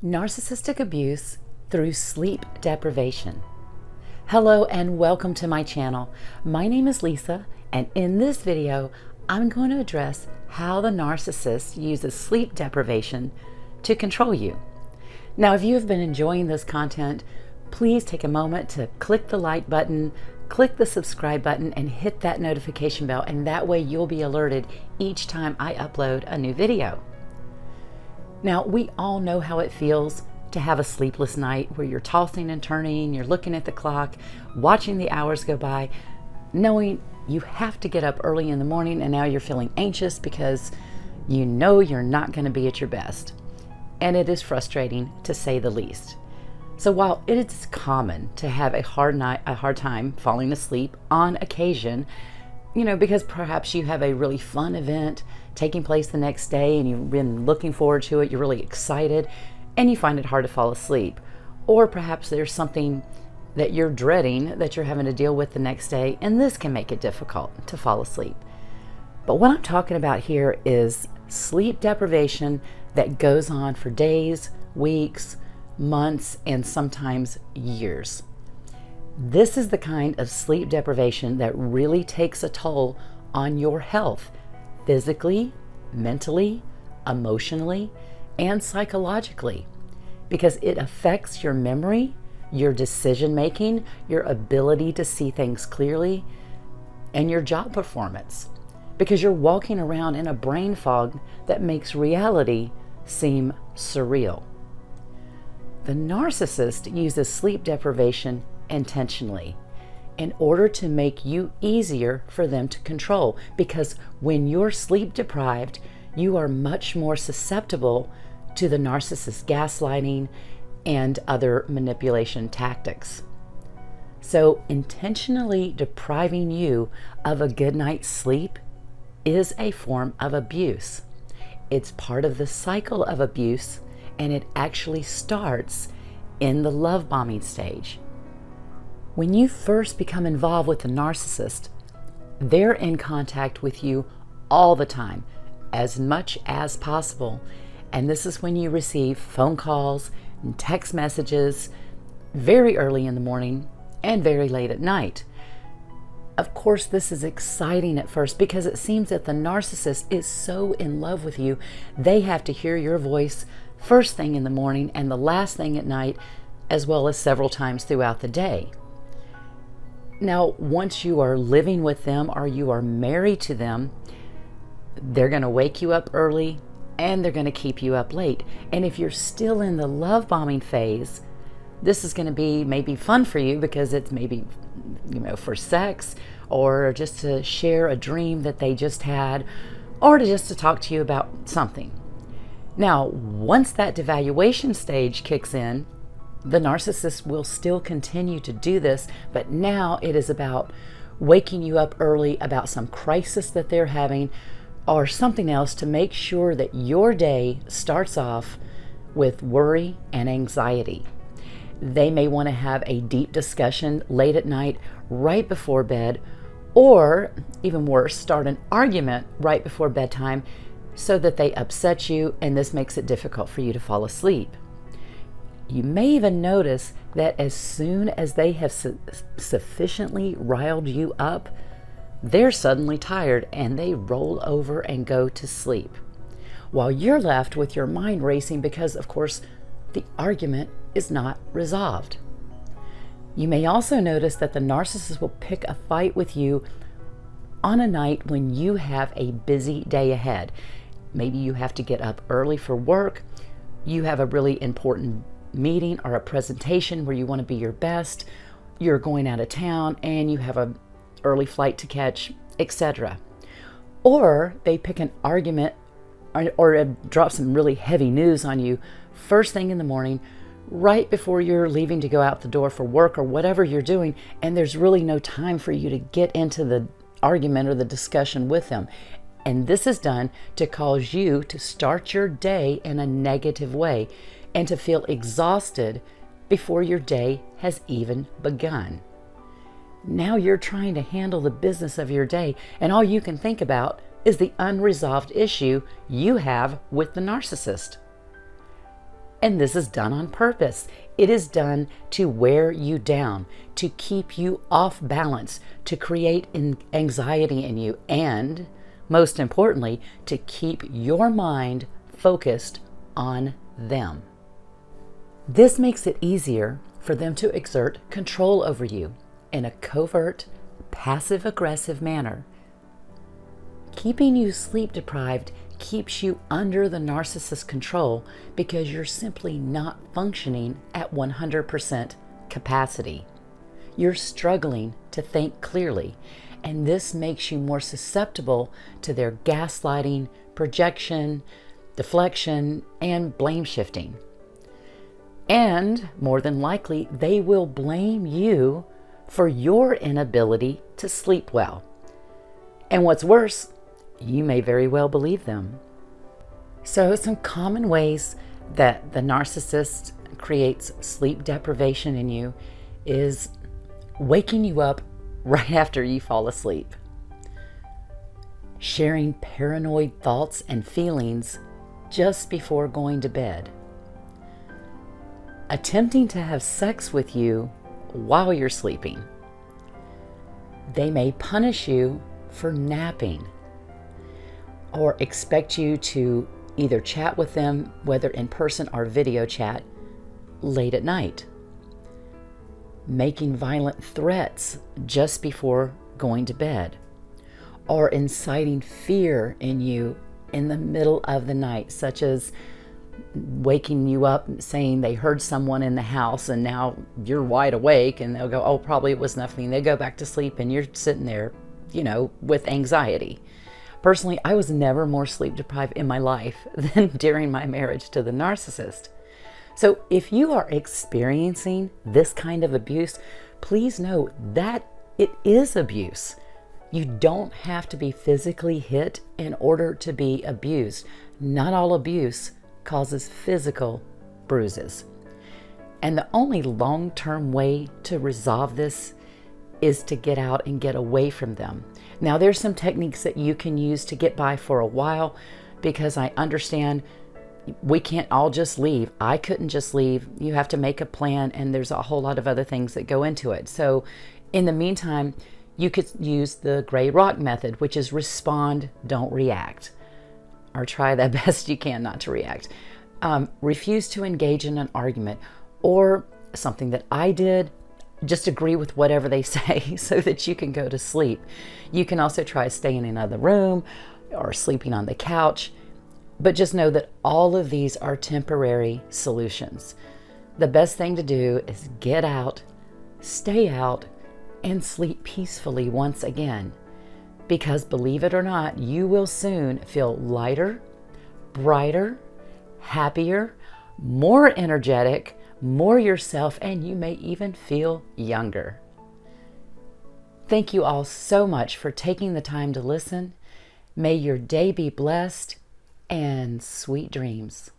Narcissistic abuse through sleep deprivation. Hello and welcome to my channel. My name is Lisa, and in this video I'm going to address how the narcissist uses sleep deprivation to control you. Now, if you have been enjoying this content, please take a moment to click the like button, click the subscribe button, and hit that notification bell, and that way you'll be alerted each time I upload a new video. Now, we all know how it feels to have a sleepless night where you're tossing and turning, you're looking at the clock, watching the hours go by, knowing you have to get up early in the morning, and now you're feeling anxious because you know you're not going to be at your best. And it is frustrating, to say the least. So while it is common to have a hard time falling asleep on occasion, because perhaps you have a really fun event taking place the next day and you've been looking forward to it, you're really excited, and you find it hard to fall asleep. Or perhaps there's something that you're dreading that you're having to deal with the next day, and this can make it difficult to fall asleep. But what I'm talking about here is sleep deprivation that goes on for days, weeks, months, and sometimes years. This is the kind of sleep deprivation that really takes a toll on your health, physically, mentally, emotionally, and psychologically, because it affects your memory, your decision making, your ability to see things clearly, and your job performance, because you're walking around in a brain fog that makes reality seem surreal. The narcissist uses sleep deprivation intentionally in order to make you easier for them to control, because when you're sleep deprived, you are much more susceptible to the narcissist's gaslighting and other manipulation tactics. So intentionally depriving you of a good night's sleep is a form of abuse. It's part of the cycle of abuse, and it actually starts in the love bombing stage. When you first become involved with the narcissist, they're in contact with you all the time, as much as possible. And this is when you receive phone calls and text messages very early in the morning and very late at night. Of course, this is exciting at first because it seems that the narcissist is so in love with you, they have to hear your voice first thing in the morning and the last thing at night, as well as several times throughout the day. Now, once you are living with them or you are married to them, they're going to wake you up early and they're going to keep you up late. And if you're still in the love bombing phase, this is going to be maybe fun for you because it's maybe, for sex, or just to share a dream that they just had, or just to talk to you about something. Now, once that devaluation stage kicks in, the narcissist will still continue to do this, but now it is about waking you up early about some crisis that they're having or something else to make sure that your day starts off with worry and anxiety. They may want to have a deep discussion late at night, right before bed, or even worse, start an argument right before bedtime so that they upset you, and this makes it difficult for you to fall asleep. You may even notice that as soon as they have sufficiently riled you up, they're suddenly tired and they roll over and go to sleep, while you're left with your mind racing because, of course, the argument is not resolved. You may also notice that the narcissist will pick a fight with you on a night when you have a busy day ahead. Maybe you have to get up early for work, you have a really important meeting or a presentation where you want to be your best, you're going out of town and you have an early flight to catch, etc. Or they pick an argument or drop some really heavy news on you first thing in the morning, right before you're leaving to go out the door for work or whatever you're doing, and there's really no time for you to get into the argument or the discussion with them. And this is done to cause you to start your day in a negative way and to feel exhausted before your day has even begun. Now you're trying to handle the business of your day, and all you can think about is the unresolved issue you have with the narcissist. And this is done on purpose. It is done to wear you down, to keep you off balance, to create anxiety in you, and most importantly, to keep your mind focused on them. This makes it easier for them to exert control over you in a covert, passive-aggressive manner. Keeping you sleep deprived keeps you under the narcissist's control because you're simply not functioning at 100% capacity. You're struggling to think clearly, and this makes you more susceptible to their gaslighting, projection, deflection, and blame shifting. And more than likely, they will blame you for your inability to sleep well. And what's worse, you may very well believe them. So some common ways that the narcissist creates sleep deprivation in you is waking you up right after you fall asleep, sharing paranoid thoughts and feelings just before going to bed, attempting to have sex with you while you're sleeping. They may punish you for napping or expect you to either chat with them, whether in person or video chat, late at night, making violent threats just before going to bed, or inciting fear in you in the middle of the night, such as waking you up saying they heard someone in the house and now you're wide awake, and they'll go, oh, probably it was nothing. They go back to sleep and you're sitting there, with anxiety. Personally, I was never more sleep deprived in my life than during my marriage to the narcissist. So if you are experiencing this kind of abuse, please know that it is abuse. You don't have to be physically hit in order to be abused. Not all abuse causes physical bruises. And the only long-term way to resolve this is to get out and get away from them. Now, there's some techniques that you can use to get by for a while, because I understand we can't all just leave. I couldn't just leave. You have to make a plan, and there's a whole lot of other things that go into it. So in the meantime, you could use the gray rock method, which is respond, don't react, or try the best you can not to react. Refuse to engage in an argument, or something that I did, just agree with whatever they say so that you can go to sleep. You can also try staying in another room or sleeping on the couch, but just know that all of these are temporary solutions. The best thing to do is get out, stay out, and sleep peacefully once again. Because believe it or not, you will soon feel lighter, brighter, happier, more energetic, more yourself, and you may even feel younger. Thank you all so much for taking the time to listen. May your day be blessed and sweet dreams.